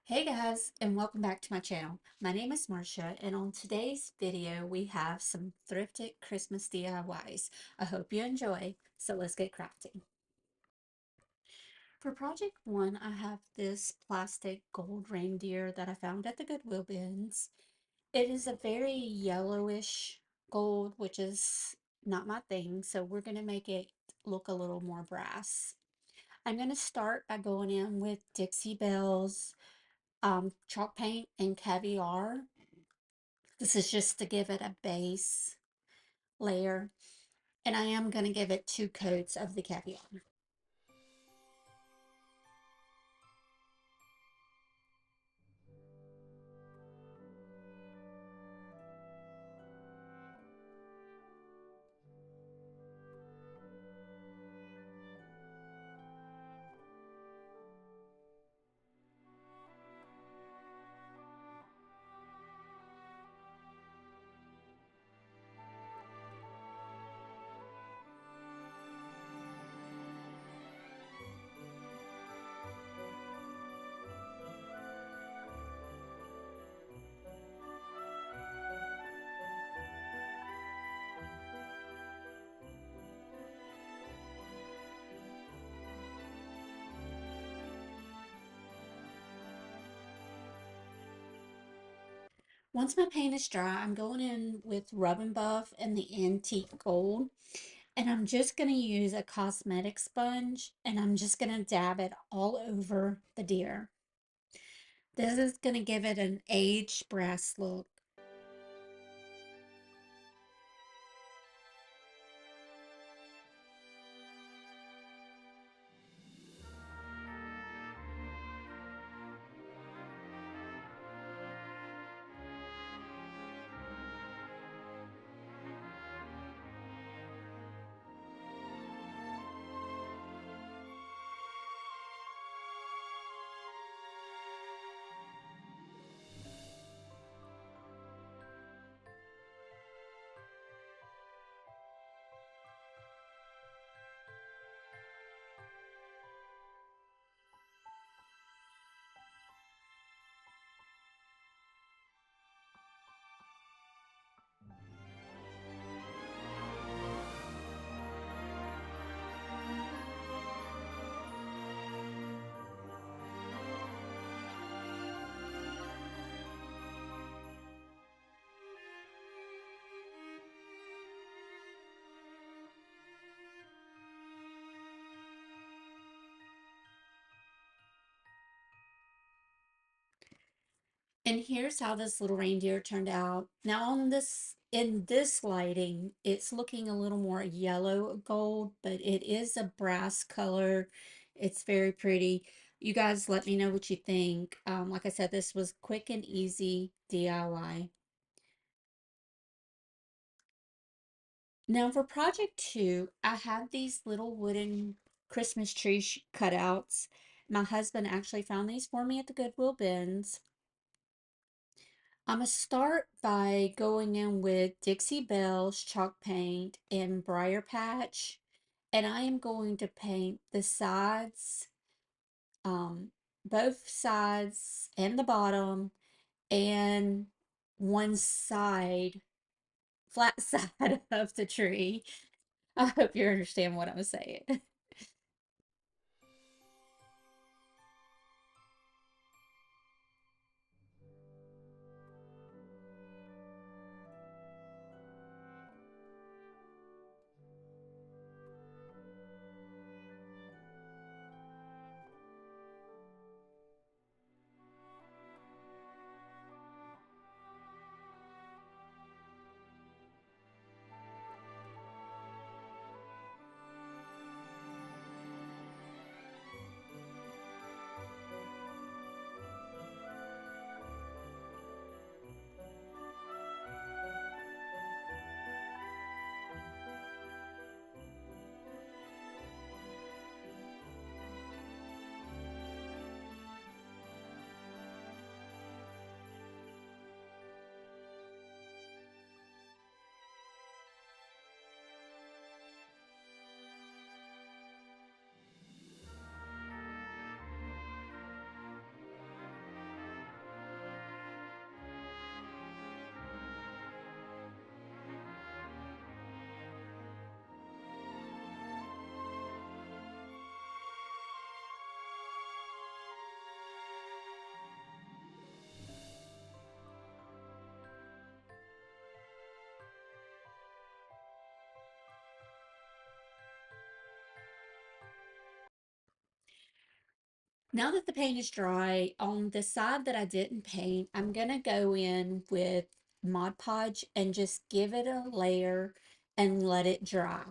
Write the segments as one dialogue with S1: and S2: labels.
S1: Hey guys, and welcome back to my channel. My name is Marcia, and on today's video, we have some thrifted Christmas DIYs. I hope you enjoy, so let's get crafting. For project one, I have this plastic gold reindeer that I found at the Goodwill bins. It is a very yellowish gold, which is not my thing, so we're going to make it look a little more brass. I'm going to start by going in with Dixie Belle's chalk paint and caviar. This is just to give it a base layer, and I am going to give it 2 coats of the caviar. Once my paint is dry, I'm going in with Rub and Buff and the Antique Gold, and I'm just going to use a cosmetic sponge, and I'm just going to dab it all over the deer. This is going to give it an aged brass look. And here's how this little reindeer turned out. Now in this lighting, it's looking a little more yellow gold, but it is a brass color. It's very pretty. You guys let me know what you think. Like I said, this was quick and easy DIY. Now for project two, I have these little wooden Christmas tree cutouts. My husband actually found these for me at the Goodwill bins. I'm gonna start by going in with Dixie Belle's chalk paint and Briar Patch, and I am going to paint the sides, um, both sides and the bottom, and one side, flat side of the tree. I hope you understand what I'm saying. Now that the paint is dry, on the side that I didn't paint, I'm gonna go in with Mod Podge and just give it a layer and let it dry.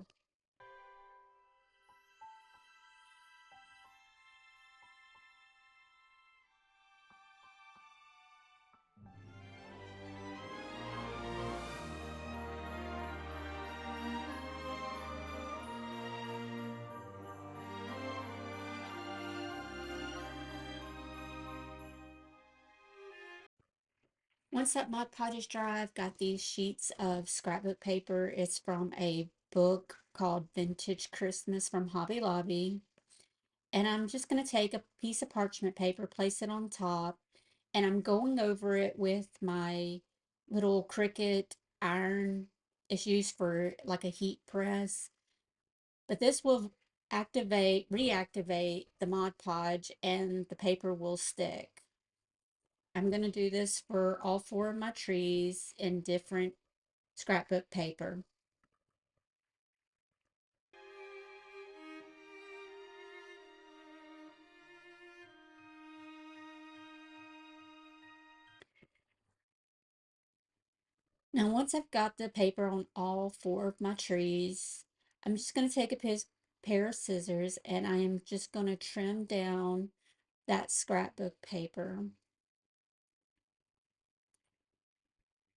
S1: Once that Mod Podge is dry, I've got these sheets of scrapbook paper. It's from a book called Vintage Christmas from Hobby Lobby. And I'm just going to take a piece of parchment paper, place it on top, and I'm going over it with my little Cricut iron. It's used for like a heat press, but this will reactivate the Mod Podge, and the paper will stick. I'm going to do this for all four of my trees in different scrapbook paper. Now, once I've got the paper on all four of my trees, I'm just going to take a pair of scissors and I am just going to trim down that scrapbook paper.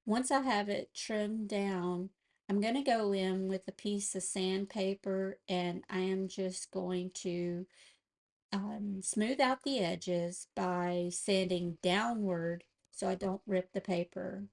S1: Once I have it trimmed down, I'm going to go in with a piece of sandpaper and I am just going to smooth out the edges by sanding downward so I don't rip the paper.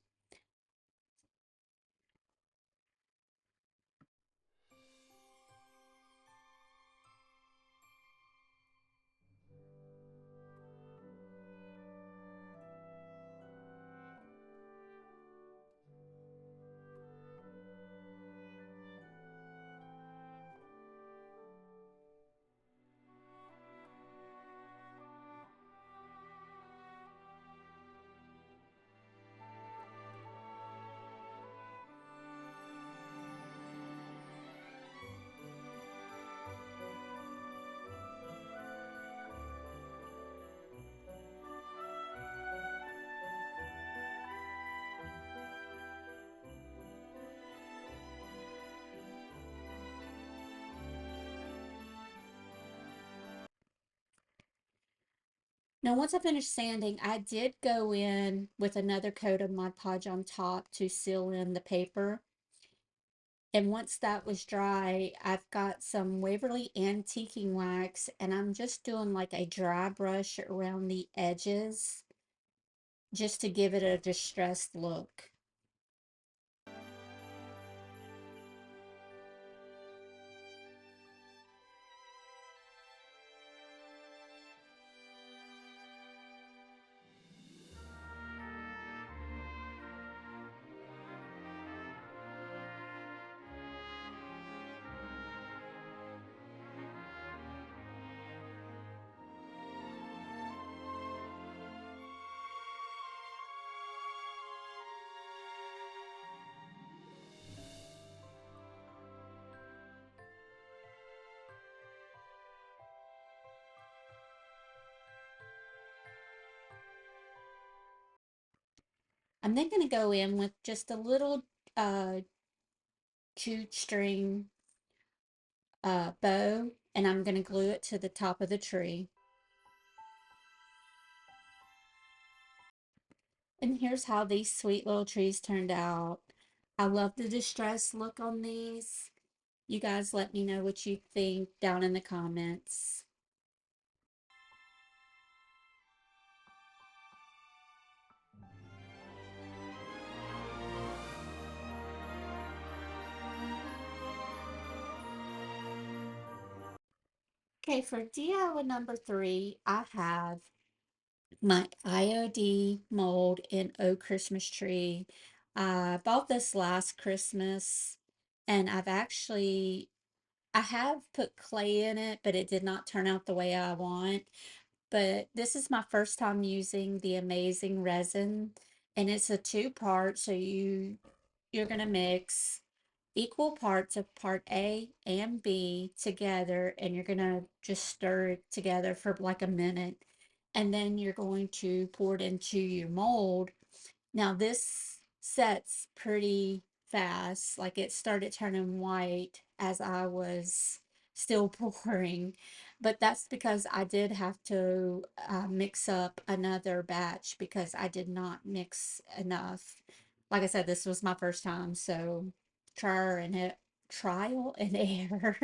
S1: Now, once I finished sanding, I did go in with another coat of Mod Podge on top to seal in the paper. And once that was dry, I've got some Waverly antiquing wax and I'm just doing like a dry brush around the edges just to give it a distressed look. I'm then going to go in with just a little uh, jute string bow and I'm going to glue it to the top of the tree. And here's how these sweet little trees turned out. I love the distressed look on these. You guys let me know what you think down in the comments. Okay, for DIY number 3, I have my IOD mold in oak Christmas tree. I bought this last Christmas and I have put clay in it, but it did not turn out the way I want. But this is my first time using the amazing resin and it's a two-part, so you're gonna mix equal parts of part A and B together, and you're gonna just stir it together for like a minute, and then you're going to pour it into your mold. Now this sets pretty fast, like it started turning white as I was still pouring, but that's because I did have to mix up another batch because I did not mix enough. Like I said, this was my first time, so trial and trial and error.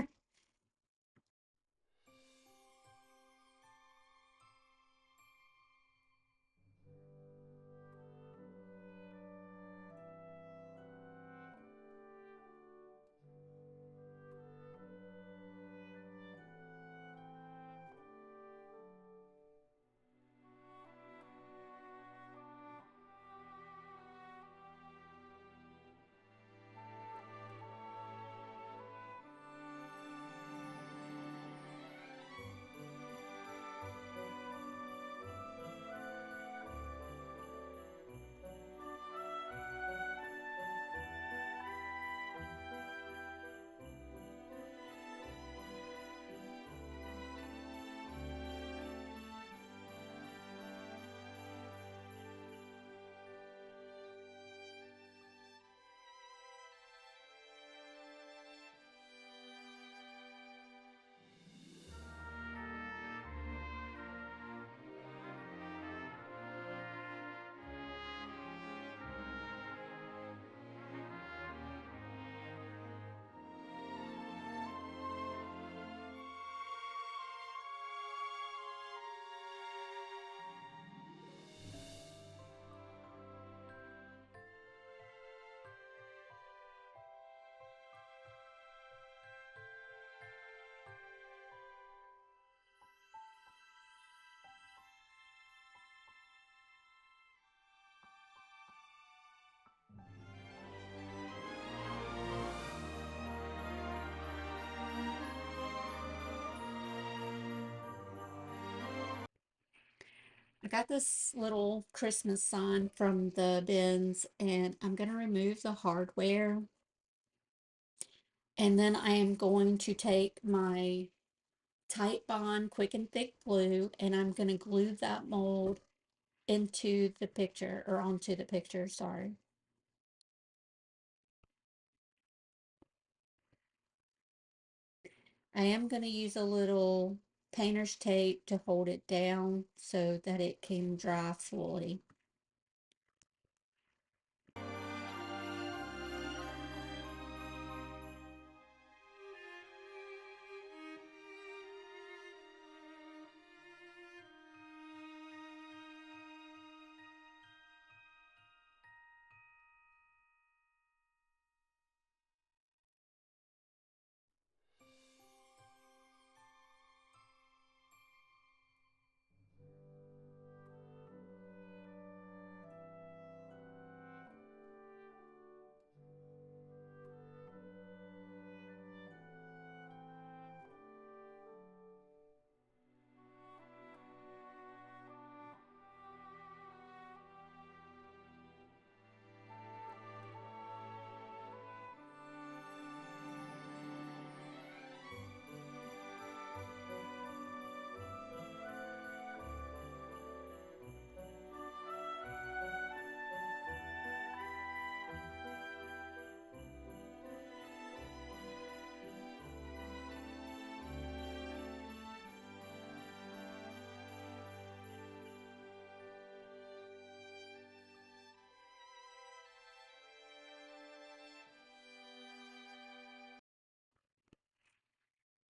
S1: I got this little Christmas sign from the bins, and I'm going to remove the hardware. And then I am going to take my Tight Bond Quick and Thick glue, and I'm going to glue that mold into the picture, or onto the picture, sorry. I am going to use a little painter's tape to hold it down so that it can dry fully.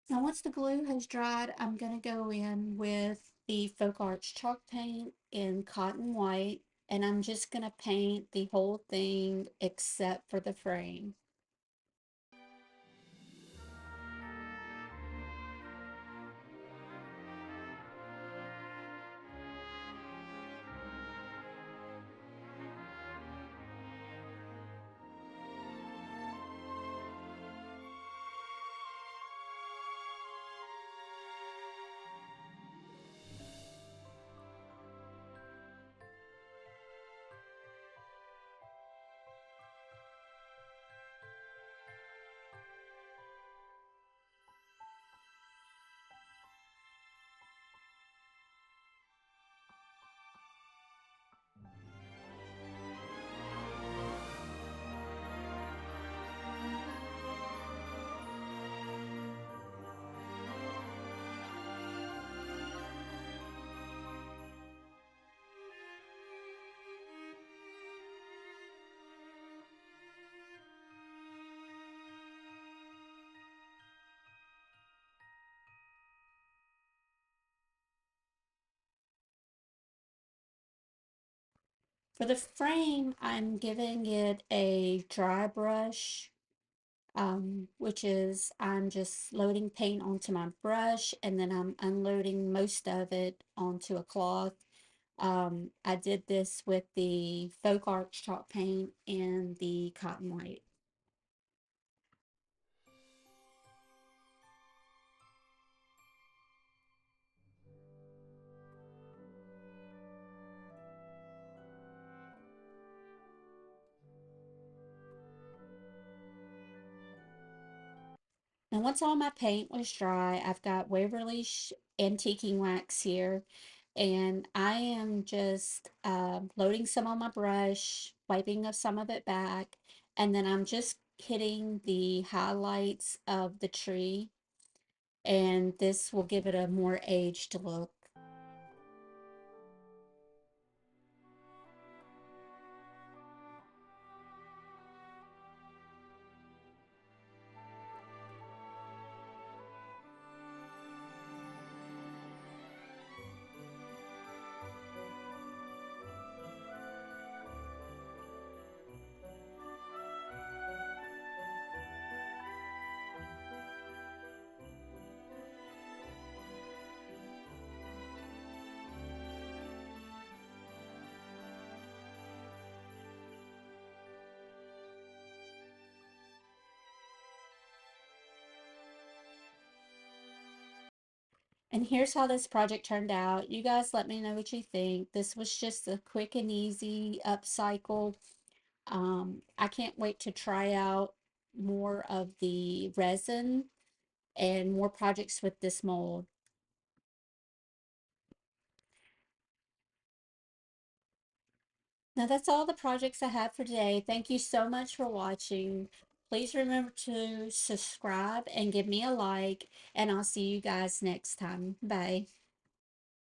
S1: Now, once the glue has dried, I'm going to go in with the Folk Arts chalk paint in cotton white, and I'm just going to paint the whole thing except for the frame. For the frame, I'm giving it a dry brush, which is I'm just loading paint onto my brush and then I'm unloading most of it onto a cloth. I did this with the Folk Arch chalk paint and the cotton white. Now, once all my paint was dry, I've got Waverly antiquing wax here, and I am just loading some on my brush, wiping of some of it back, and then I'm just hitting the highlights of the tree, and this will give it a more aged look. And here's how this project turned out. You guys let me know what you think. This was just a quick and easy upcycle. I can't wait to try out more of the resin and more projects with this mold. Now that's all the projects I have for today. Thank you so much for watching. Please remember to subscribe and give me a like, and I'll see you guys next time. Bye.